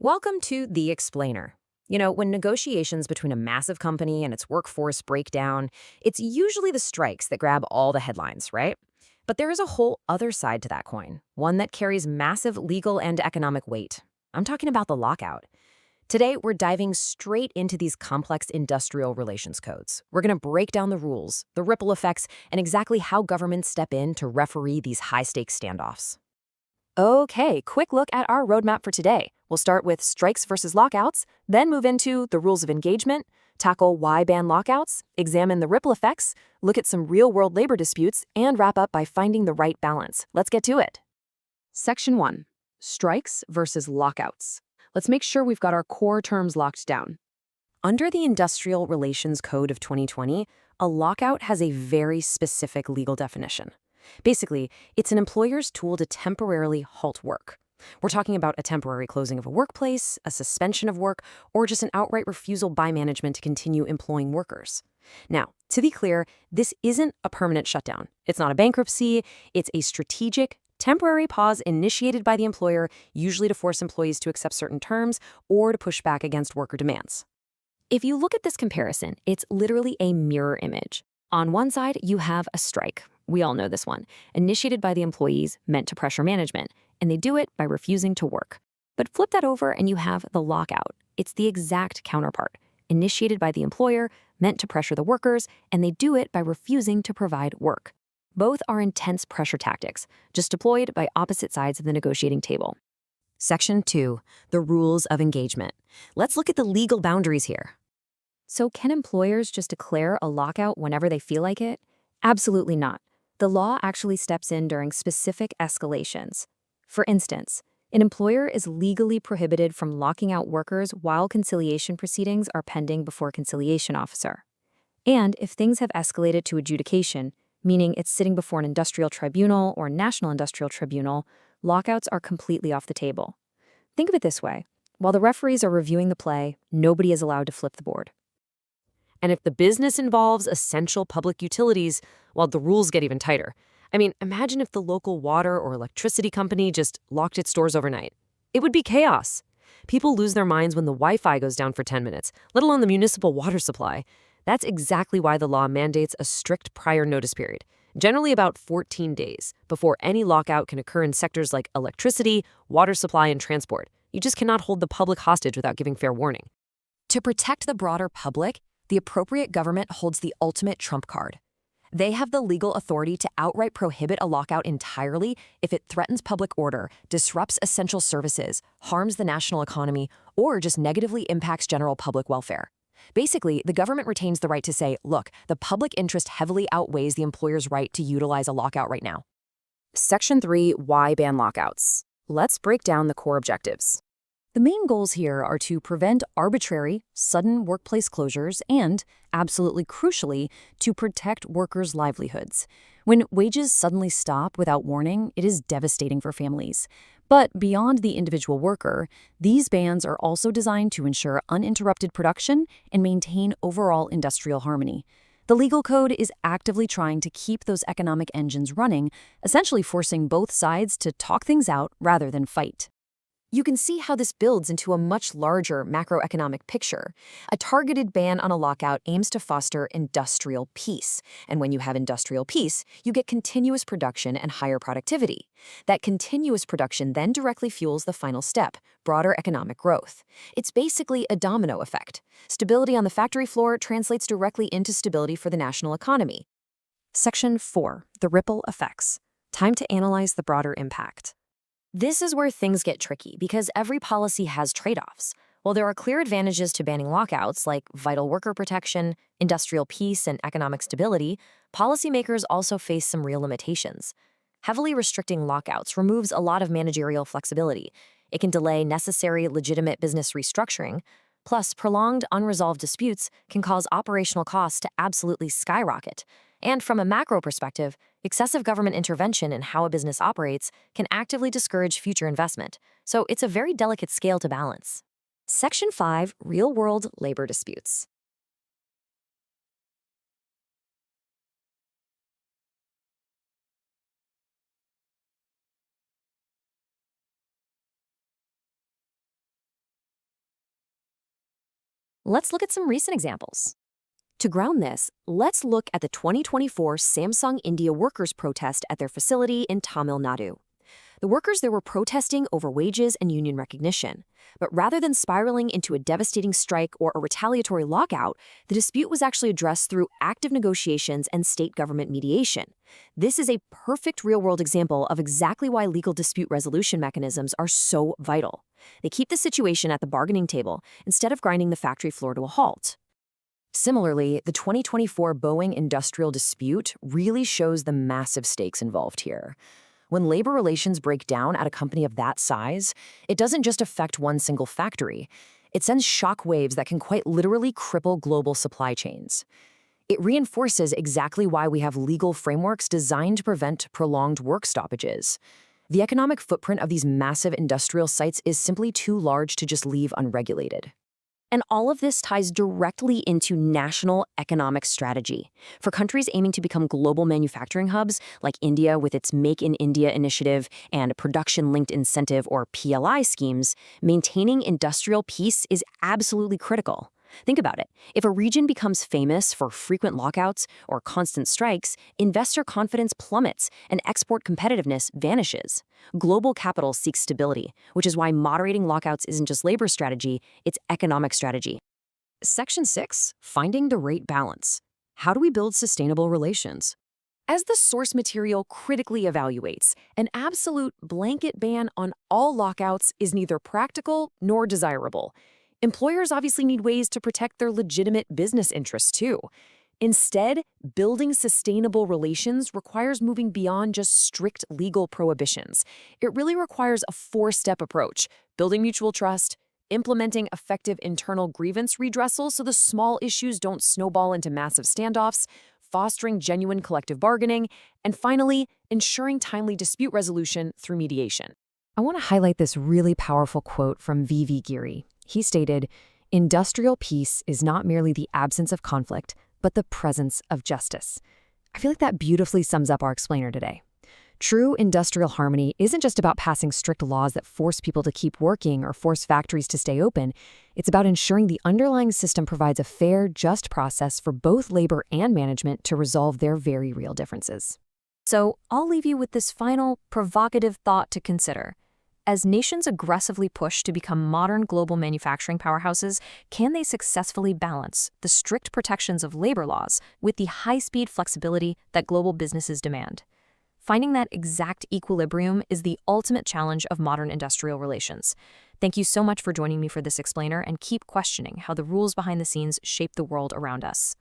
Welcome to The Explainer. When negotiations between a massive company and its workforce break down, it's usually the strikes that grab all the headlines, right? But there is a whole other side to that coin, one that carries massive legal and economic weight. I'm talking about the lockout. Today, we're diving straight into these complex industrial relations codes. We're going to break down the rules, the ripple effects, and exactly how governments step in to referee these high-stakes standoffs. Okay, quick look at our roadmap for today. We'll start with strikes versus lockouts, then move into the rules of engagement, tackle why ban lockouts, examine the ripple effects, look at some real-world labor disputes, and wrap up by finding the right balance. Let's get to it. Section 1. Strikes versus lockouts. Let's make sure we've got our core terms locked down. Under the Industrial Relations Code of 2020, a lockout has a very specific legal definition. Basically, it's an employer's tool to temporarily halt work. We're talking about a temporary closing of a workplace, a suspension of work, or just an outright refusal by management to continue employing workers. Now, to be clear, this isn't a permanent shutdown. It's not a bankruptcy. It's a strategic, temporary pause initiated by the employer, usually to force employees to accept certain terms or to push back against worker demands. If you look at this comparison, it's literally a mirror image. On one side, you have a strike. We all know this one, initiated by the employees, meant to pressure management, and they do it by refusing to work. But flip that over and you have the lockout. It's the exact counterpart, initiated by the employer, meant to pressure the workers, and they do it by refusing to provide work. Both are intense pressure tactics, just deployed by opposite sides of the negotiating table. Section 2, the rules of engagement. Let's look at the legal boundaries here. So can employers just declare a lockout whenever they feel like it? Absolutely not. The law actually steps in during specific escalations. For instance, an employer is legally prohibited from locking out workers while conciliation proceedings are pending before a conciliation officer. And if things have escalated to adjudication, meaning it's sitting before an industrial tribunal or national industrial tribunal, lockouts are completely off the table. Think of it this way. While the referees are reviewing the play, nobody is allowed to flip the board. And if the business involves essential public utilities, well, the rules get even tighter. Imagine if the local water or electricity company just locked its doors overnight. It would be chaos. People lose their minds when the Wi-Fi goes down for 10 minutes, let alone the municipal water supply. That's exactly why the law mandates a strict prior notice period, generally about 14 days, before any lockout can occur in sectors like electricity, water supply, and transport. You just cannot hold the public hostage without giving fair warning. To protect the broader public, the appropriate government holds the ultimate trump card. They have the legal authority to outright prohibit a lockout entirely if it threatens public order, disrupts essential services, harms the national economy, or just negatively impacts general public welfare. Basically, the government retains the right to say, look, the public interest heavily outweighs the employer's right to utilize a lockout right now. Section 3, why ban lockouts? Let's break down the core objectives. The main goals here are to prevent arbitrary, sudden workplace closures and, absolutely crucially, to protect workers' livelihoods. When wages suddenly stop without warning, it is devastating for families. But beyond the individual worker, these bans are also designed to ensure uninterrupted production and maintain overall industrial harmony. The legal code is actively trying to keep those economic engines running, essentially forcing both sides to talk things out rather than fight. You can see how this builds into a much larger macroeconomic picture. A targeted ban on a lockout aims to foster industrial peace. And when you have industrial peace, you get continuous production and higher productivity. That continuous production then directly fuels the final step, broader economic growth. It's basically a domino effect. Stability on the factory floor translates directly into stability for the national economy. Section 4, the ripple effects. Time to analyze the broader impact. This is where things get tricky because every policy has trade-offs. While there are clear advantages to banning lockouts like vital worker protection, industrial peace, and economic stability, policymakers also face some real limitations. Heavily restricting lockouts removes a lot of managerial flexibility. It can delay necessary, legitimate business restructuring. Plus, prolonged, unresolved disputes can cause operational costs to absolutely skyrocket. And from a macro perspective, excessive government intervention in how a business operates can actively discourage future investment. So it's a very delicate scale to balance. Section 5, real-world labor disputes. Let's look at some recent examples. To ground this, let's look at the 2024 Samsung India workers' protest at their facility in Tamil Nadu. The workers there were protesting over wages and union recognition. But rather than spiraling into a devastating strike or a retaliatory lockout, the dispute was actually addressed through active negotiations and state government mediation. This is a perfect real-world example of exactly why legal dispute resolution mechanisms are so vital. They keep the situation at the bargaining table instead of grinding the factory floor to a halt. Similarly, the 2024 Boeing industrial dispute really shows the massive stakes involved here. When labor relations break down at a company of that size, it doesn't just affect one single factory. It sends shock waves that can quite literally cripple global supply chains. It reinforces exactly why we have legal frameworks designed to prevent prolonged work stoppages. The economic footprint of these massive industrial sites is simply too large to just leave unregulated. And all of this ties directly into national economic strategy. For countries aiming to become global manufacturing hubs, like India with its Make in India initiative and Production-Linked Incentive or PLI schemes, maintaining industrial peace is absolutely critical. Think about it. If a region becomes famous for frequent lockouts or constant strikes, investor confidence plummets and export competitiveness vanishes. Global capital seeks stability, which is why moderating lockouts isn't just labor strategy, it's economic strategy. Section 6, Finding the Right Balance. How do we build sustainable relations? As the source material critically evaluates, an absolute blanket ban on all lockouts is neither practical nor desirable. Employers obviously need ways to protect their legitimate business interests, too. Instead, building sustainable relations requires moving beyond just strict legal prohibitions. It really requires a four-step approach: building mutual trust, implementing effective internal grievance redressal so the small issues don't snowball into massive standoffs, fostering genuine collective bargaining, and finally, ensuring timely dispute resolution through mediation. I want to highlight this really powerful quote from V.V. Geary. He stated, "Industrial peace is not merely the absence of conflict, but the presence of justice." I feel like that beautifully sums up our explainer today. True industrial harmony isn't just about passing strict laws that force people to keep working or force factories to stay open. It's about ensuring the underlying system provides a fair, just process for both labor and management to resolve their very real differences. So I'll leave you with this final, provocative thought to consider. As nations aggressively push to become modern global manufacturing powerhouses, can they successfully balance the strict protections of labor laws with the high-speed flexibility that global businesses demand? Finding that exact equilibrium is the ultimate challenge of modern industrial relations. Thank you so much for joining me for this explainer, and keep questioning how the rules behind the scenes shape the world around us.